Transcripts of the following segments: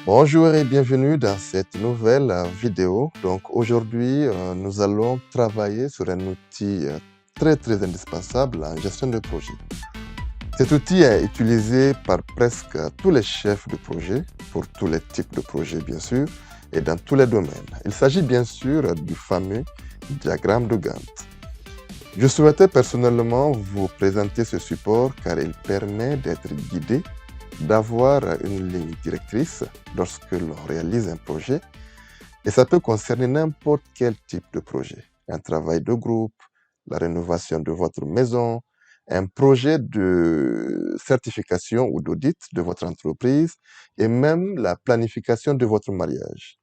Bonjour et bienvenue dans cette nouvelle vidéo. Donc aujourd'hui, nous allons travailler sur un outil très indispensable en gestion de projet. Cet outil est utilisé par presque tous les chefs de projet, pour tous les types de projets bien sûr, et dans tous les domaines. Il s'agit bien sûr du fameux diagramme de Gantt. Je souhaitais personnellement vous présenter ce support car il permet d'être guidé, d'avoir une ligne directrice lorsque l'on réalise un projet et ça peut concerner n'importe quel type de projet. Un travail de groupe, la rénovation de votre maison, un projet de certification ou d'audit de votre entreprise et même la planification de votre mariage.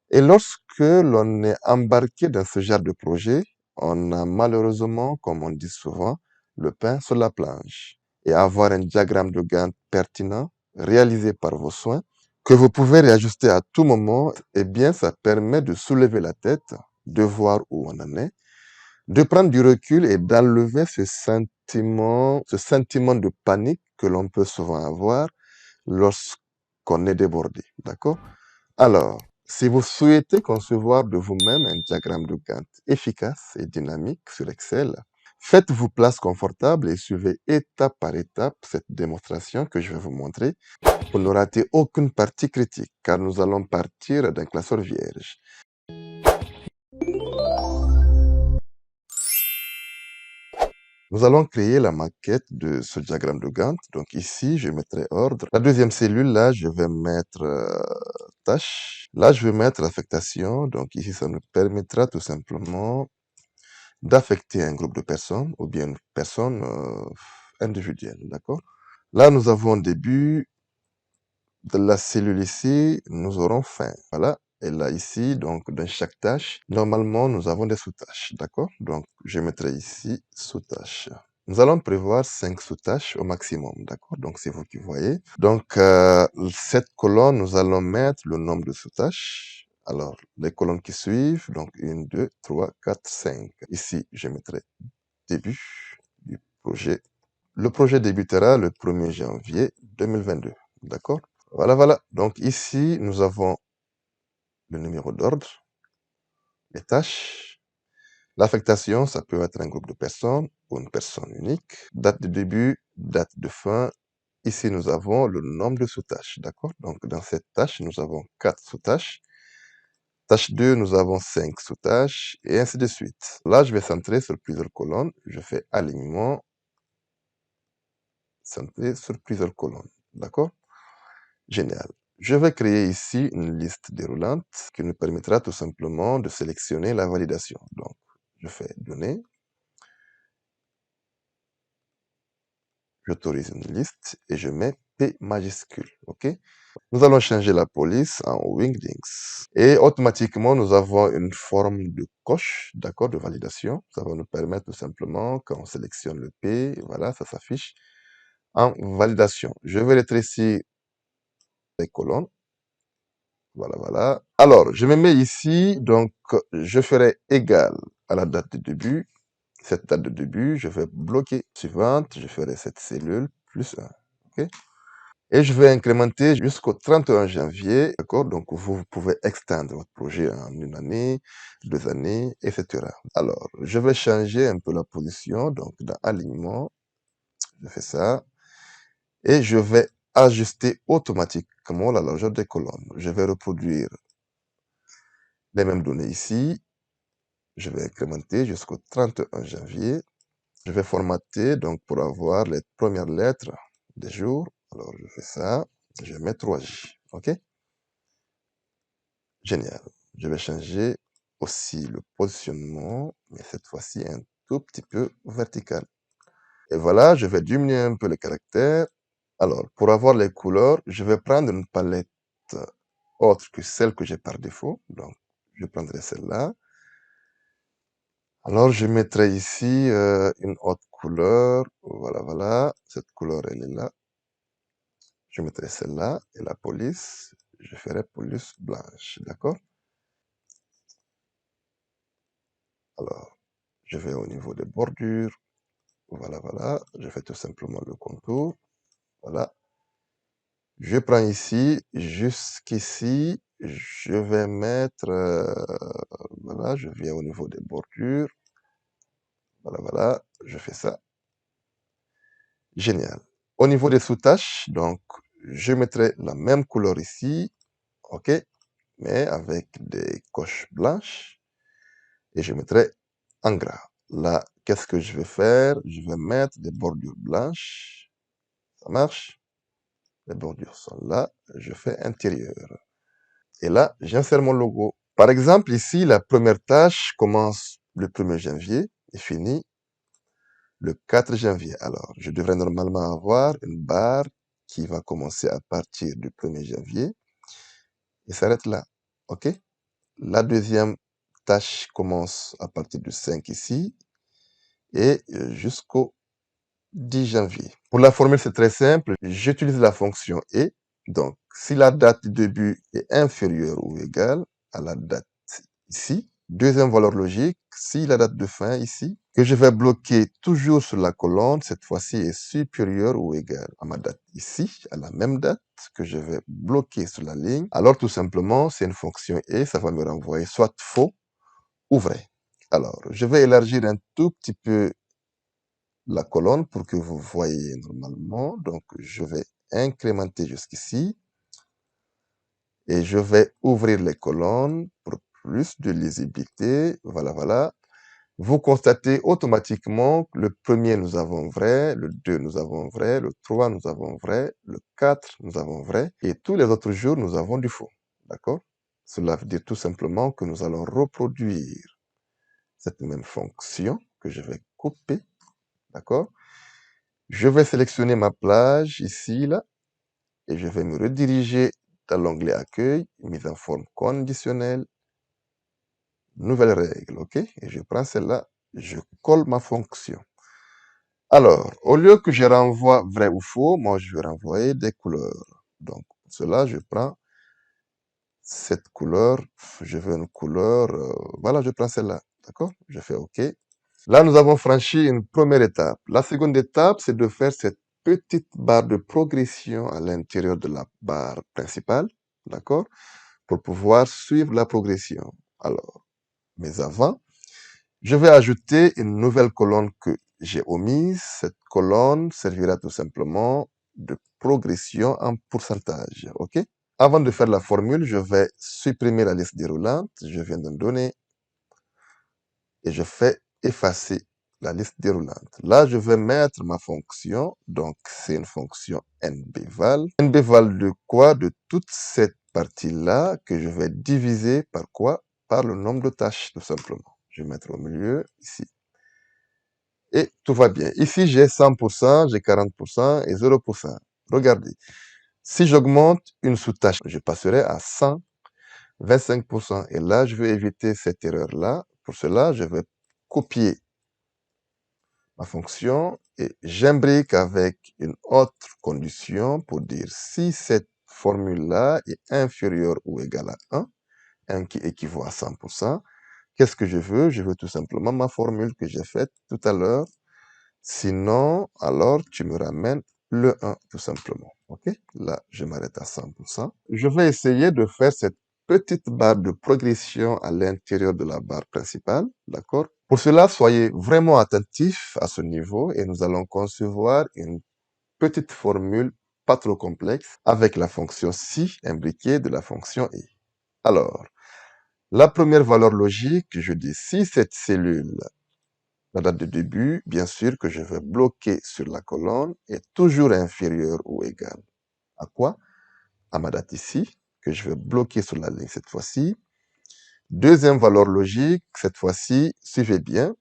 Et lorsque l'on est embarqué dans ce genre de projet, on a malheureusement, comme on dit souvent, le pain sur la planche. Et avoir un diagramme de Gantt pertinent, réalisé par vos soins, que vous pouvez réajuster à tout moment, eh bien, ça permet de soulever la tête, de voir où on en est, de prendre du recul et d'enlever ce sentiment de panique que l'on peut souvent avoir lorsqu'on est débordé. D'accord? Alors, si vous souhaitez concevoir de vous-même un diagramme de Gantt efficace et dynamique sur Excel, faites-vous place confortable et suivez étape par étape cette démonstration que je vais vous montrer pour ne rater aucune partie critique, car nous allons partir d'un classeur vierge. Nous allons créer la maquette de ce diagramme de Gantt. Donc ici, je mettrai ordre. La deuxième cellule, là, je vais mettre tâche. Là, je vais mettre affectation. Donc ici, ça nous permettra tout simplement d'affecter un groupe de personnes ou bien une personne individuelle. D'accord? Là, nous avons début de la cellule ici, nous aurons fin. Voilà. Et là, ici, donc, dans chaque tâche, normalement, nous avons des sous-tâches. D'accord? Donc, je mettrai ici sous-tâches. Nous allons prévoir 5 sous-tâches au maximum. D'accord? Donc, c'est vous qui voyez. Donc, cette colonne, nous allons mettre le nombre de sous-tâches. Alors, les colonnes qui suivent, donc 1, 2, 3, 4, 5. Ici, je mettrai début du projet. Le projet débutera le 1er janvier 2022. D'accord? Voilà. Donc ici, nous avons le numéro d'ordre, les tâches. L'affectation, ça peut être un groupe de personnes ou une personne unique. Date de début, date de fin. Ici, nous avons le nombre de sous-tâches. D'accord? Donc, dans cette tâche, nous avons 4 sous-tâches. Tâche 2, nous avons 5 sous-tâches et ainsi de suite. Là, je vais centrer sur plusieurs colonnes. Je fais alignement, centrer sur plusieurs colonnes. D'accord? Génial. Je vais créer ici une liste déroulante qui nous permettra tout simplement de sélectionner la validation. Donc, je fais données, j'autorise une liste et je mets P majuscule. OK? Nous allons changer la police en Wingdings. Et automatiquement, nous avons une forme de coche, d'accord, de validation. Ça va nous permettre tout simplement, quand on sélectionne le P, voilà, ça s'affiche en validation. Je vais rétrécir les colonnes. Voilà. Alors, je me mets ici, donc je ferai égal à la date de début. Cette date de début, je vais bloquer. Suivante, je ferai cette cellule plus 1. OK? Et je vais incrémenter jusqu'au 31 janvier. D'accord? Donc, vous pouvez extendre votre projet en 1 année, 2 années, etc. Alors, je vais changer un peu la position. Donc, dans alignement, je fais ça. Et je vais ajuster automatiquement la largeur des colonnes. Je vais reproduire les mêmes données ici. Je vais incrémenter jusqu'au 31 janvier. Je vais formater donc pour avoir les premières lettres des jours. Alors je fais ça. Je mets 3J. OK? Génial. Je vais changer aussi le positionnement, mais cette fois-ci un tout petit peu vertical. Et voilà, je vais diminuer un peu les caractères. Alors, pour avoir les couleurs, je vais prendre une palette autre que celle que j'ai par défaut. Donc, je prendrai celle-là. Alors, je mettrai ici une autre couleur. Voilà. Cette couleur, elle est là. Je mettrai celle-là. Et la police, je ferai police blanche. D'accord? Alors, je vais au niveau des bordures. Voilà. Je fais tout simplement le contour. Voilà. Je prends ici, jusqu'ici, je vais mettre, voilà, je viens au niveau des bordures. Voilà, voilà, je fais ça. Génial. Au niveau des sous-tâches, donc, je mettrai la même couleur ici, ok, mais avec des coches blanches, et je mettrai en gras. Là, qu'est-ce que je vais faire? Je vais mettre des bordures blanches. Ça marche? Les bordures sont là. Je fais intérieur. Et là, j'insère mon logo. Par exemple, ici, la première tâche commence le 1er janvier et finit le 4 janvier. Alors, je devrais normalement avoir une barre qui va commencer à partir du 1er janvier et s'arrête là. OK? La deuxième tâche commence à partir du 5 ici et jusqu'au 10 janvier. Pour la formule, c'est très simple. J'utilise la fonction et. Donc, si la date du début est inférieure ou égale à la date ici, deuxième valeur logique, si la date de fin ici, que je vais bloquer toujours sur la colonne, cette fois-ci est supérieure ou égale à ma date ici, à la même date que je vais bloquer sur la ligne, alors tout simplement, c'est une fonction et, ça va me renvoyer soit faux ou vrai. Alors, je vais élargir un tout petit peu la colonne pour que vous voyez normalement. Donc, je vais incrémenter jusqu'ici et je vais ouvrir les colonnes pour plus de lisibilité. Voilà, voilà. Vous constatez automatiquement que le premier, nous avons vrai, le 2, nous avons vrai, le 3, nous avons vrai, le 4, nous avons vrai, et tous les autres jours, nous avons du faux. D'accord? Cela veut dire tout simplement que nous allons reproduire cette même fonction que je vais couper. D'accord? Je vais sélectionner ma plage ici, là, et je vais me rediriger dans l'onglet Accueil, mise en forme conditionnelle, nouvelle règle, ok? Et je prends celle-là, je colle ma fonction. Alors, au lieu que je renvoie vrai ou faux, moi je vais renvoyer des couleurs. Donc, pour cela, je prends cette couleur, je veux une couleur, voilà, je prends celle-là, d'accord? Je fais OK. Là, nous avons franchi une première étape. La seconde étape, c'est de faire cette petite barre de progression à l'intérieur de la barre principale, d'accord? Pour pouvoir suivre la progression. Alors, mais avant, je vais ajouter une nouvelle colonne que j'ai omise. Cette colonne servira tout simplement de progression en pourcentage, ok? Avant de faire la formule, je vais supprimer la liste déroulante. Je viens d'en donner et je fais effacer la liste déroulante. Là, je vais mettre ma fonction. Donc, c'est une fonction nbval. Nbval de quoi? De toute cette partie-là que je vais diviser par quoi? Par le nombre de tâches, tout simplement. Je vais mettre au milieu, ici. Et tout va bien. Ici, j'ai 100%, j'ai 40% et 0%. Regardez. Si j'augmente une sous-tâche, je passerai à 125%. Et là, je vais éviter cette erreur-là. Pour cela, je vais copier ma fonction et j'imbrique avec une autre condition pour dire si cette formule-là est inférieure ou égale à 1 qui équivaut à 100%, qu'est-ce que je veux? Je veux tout simplement ma formule que j'ai faite tout à l'heure. Sinon, alors tu me ramènes le 1 tout simplement. OK? Là, je m'arrête à 100%. Je vais essayer de faire cette petite barre de progression à l'intérieur de la barre principale. D'accord? Pour cela, soyez vraiment attentifs à ce niveau et nous allons concevoir une petite formule pas trop complexe avec la fonction si imbriquée de la fonction i. Alors, la première valeur logique, je dis si cette cellule, la date de début, bien sûr que je vais bloquer sur la colonne est toujours inférieure ou égale à quoi? À ma date ici, que je vais bloquer sur la ligne cette fois-ci. Deuxième valeur logique, cette fois-ci, suivez bien,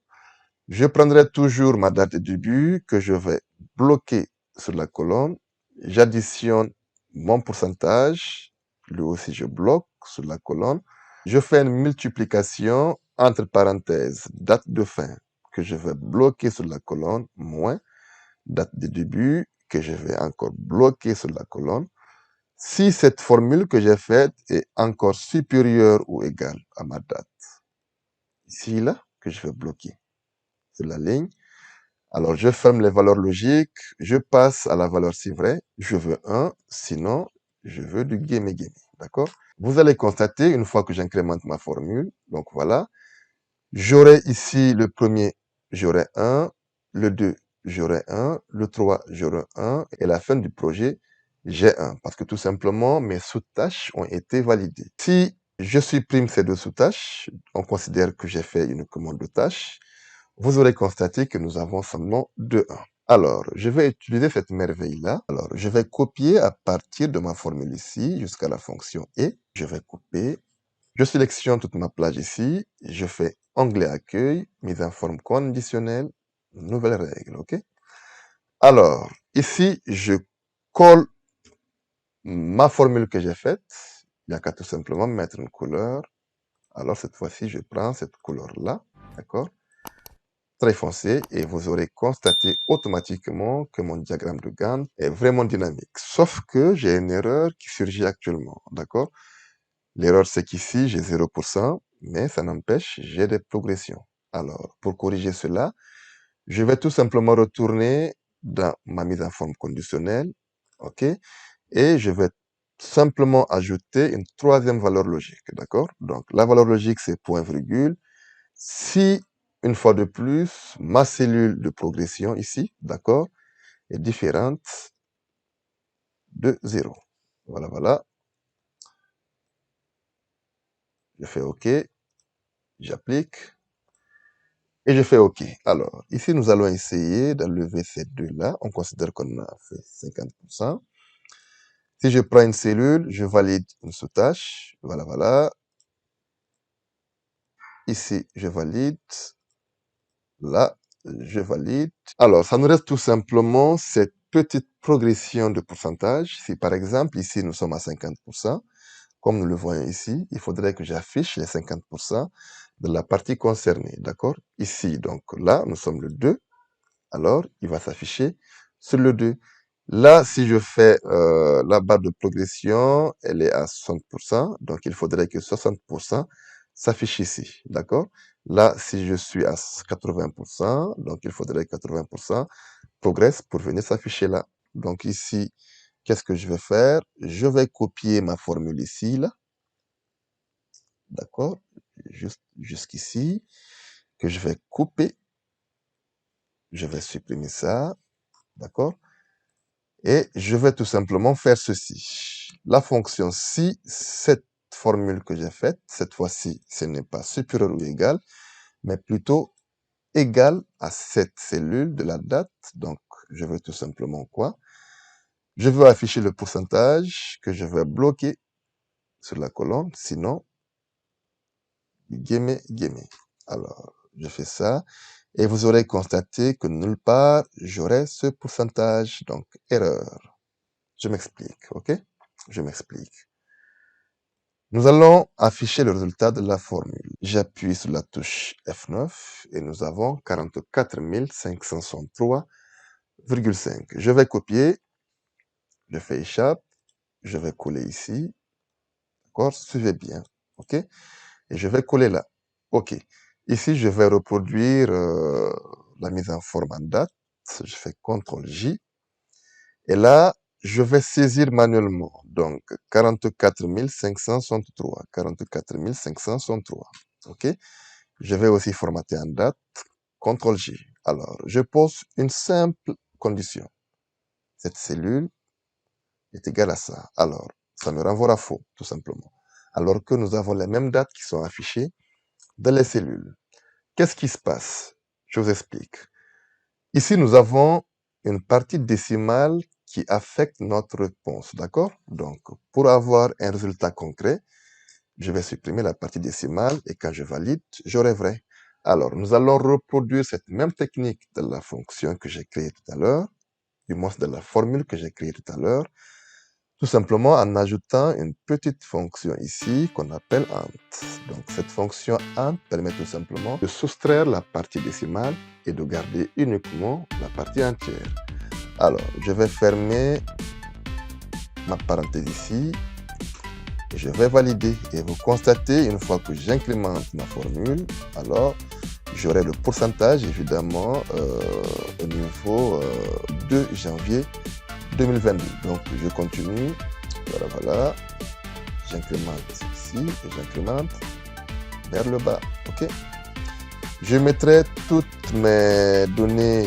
je prendrai toujours ma date de début que je vais bloquer sur la colonne. J'additionne mon pourcentage, lui aussi je bloque sur la colonne. Je fais une multiplication entre parenthèses, date de fin que je vais bloquer sur la colonne, moins date de début que je vais encore bloquer sur la colonne. Si cette formule que j'ai faite est encore supérieure ou égale à ma date, ici là, que je vais bloquer sur la ligne, Alors, je ferme les valeurs logiques, je passe à la valeur si vrai, je veux 1, sinon, je veux du guémé, d'accord? Vous allez constater, une fois que j'incrémente ma formule, donc voilà, j'aurai ici le premier, j'aurai 1, le 2, j'aurai 1, le 3, j'aurai 1, et la fin du projet, j'ai 1, parce que tout simplement, mes sous-tâches ont été validées. Si je supprime ces deux sous-tâches, on considère que j'ai fait une commande de tâche, vous aurez constaté que nous avons seulement 2, 1. Alors, je vais utiliser cette merveille-là. Alors, je vais copier à partir de ma formule ici jusqu'à la fonction et. Je vais couper. Je sélectionne toute ma plage ici. Je fais onglet accueil, mise en forme conditionnelle, nouvelle règle, ok? Alors, ici, je colle ma formule que j'ai faite. Il n'y a qu'à tout simplement mettre une couleur. Alors, cette fois-ci, je prends cette couleur-là, d'accord? Très foncé, et vous aurez constaté automatiquement que mon diagramme de Gantt est vraiment dynamique. Sauf que j'ai une erreur qui surgit actuellement, d'accord? L'erreur, c'est qu'ici, j'ai 0%, mais ça n'empêche, j'ai des progressions. Alors, pour corriger cela, je vais tout simplement retourner dans ma mise en forme conditionnelle, ok? Et je vais simplement ajouter une troisième valeur logique, d'accord? Donc, la valeur logique, c'est point virgule. Si, une fois de plus, ma cellule de progression ici, d'accord, est différente de 0. Voilà, voilà. Je fais OK, j'applique, et je fais OK. Alors, ici, nous allons essayer d'enlever ces deux-là. On considère qu'on a fait 50%. Si je prends une cellule, je valide une sous-tâche. Voilà, voilà. Ici, je valide. Là, je valide. Alors, ça nous reste tout simplement cette petite progression de pourcentage. Si par exemple, ici, nous sommes à 50%, comme nous le voyons ici, il faudrait que j'affiche les 50% de la partie concernée, d'accord? Ici, donc là, nous sommes le 2, alors il va s'afficher sur le 2. Là, si je fais la barre de progression, elle est à 60%, donc il faudrait que 60% s'affiche ici, d'accord? Là, si je suis à 80%, donc il faudrait que 80% progresse pour venir s'afficher là. Donc ici, qu'est-ce que je vais faire? Je vais copier ma formule ici, là, d'accord? Jusqu'ici, que je vais couper. Je vais supprimer ça, d'accord? Et je vais tout simplement faire ceci. La fonction si cette formule que j'ai faite, cette fois-ci, ce n'est pas supérieur ou égal, mais plutôt égal à cette cellule de la date. Donc, je veux tout simplement quoi? Je veux afficher le pourcentage que je vais bloquer sur la colonne, sinon, guillemets, guillemets. Alors, je fais ça. Et vous aurez constaté que nulle part, j'aurai ce pourcentage. Donc, erreur. Je m'explique, ok? Je m'explique. Nous allons afficher le résultat de la formule. J'appuie sur la touche F9 et nous avons 44 563,5. Je vais copier, je fais échappe, je vais coller ici, d'accord? Suivez bien, ok? Et je vais coller là, ok. Ici, je vais reproduire la mise en forme en date. Je fais CTRL J. Et là, je vais saisir manuellement. Donc, 44 563. 44 563. OK? Je vais aussi formater en date. CTRL J. Alors, je pose une simple condition. Cette cellule est égale à ça. Alors, ça me renvoie à faux, tout simplement. Alors que nous avons les mêmes dates qui sont affichées dans les cellules. Qu'est-ce qui se passe? Je vous explique. Ici, nous avons une partie décimale qui affecte notre réponse, d'accord? Donc, pour avoir un résultat concret, je vais supprimer la partie décimale et quand je valide, j'aurai vrai. Alors, nous allons reproduire cette même technique de la fonction que j'ai créée tout à l'heure, du moins de la formule que j'ai créée tout à l'heure, tout simplement en ajoutant une petite fonction ici qu'on appelle int. Donc cette fonction int permet tout simplement de soustraire la partie décimale et de garder uniquement la partie entière. Alors, je vais fermer ma parenthèse ici et je vais valider. Et vous constatez, une fois que j'incrémente ma formule, alors j'aurai le pourcentage évidemment au niveau 2 janvier 2022. Donc je continue, voilà, j'incrémente ici et j'incrémente vers le bas, ok. Je mettrai toutes mes données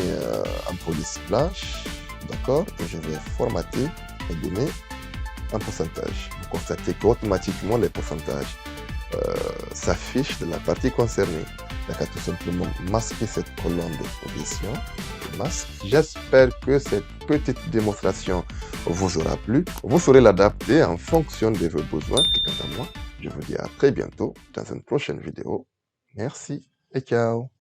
en police blanche, d'accord, et je vais formater et donner un pourcentage. Vous constatez qu'automatiquement les pourcentages s'affichent de la partie concernée. D'accord, tout simplement masquer cette colonne de progression. Masque. J'espère que cette petite démonstration vous aura plu. Vous saurez l'adapter en fonction de vos besoins. Et quant à moi, je vous dis à très bientôt dans une prochaine vidéo. Merci et ciao.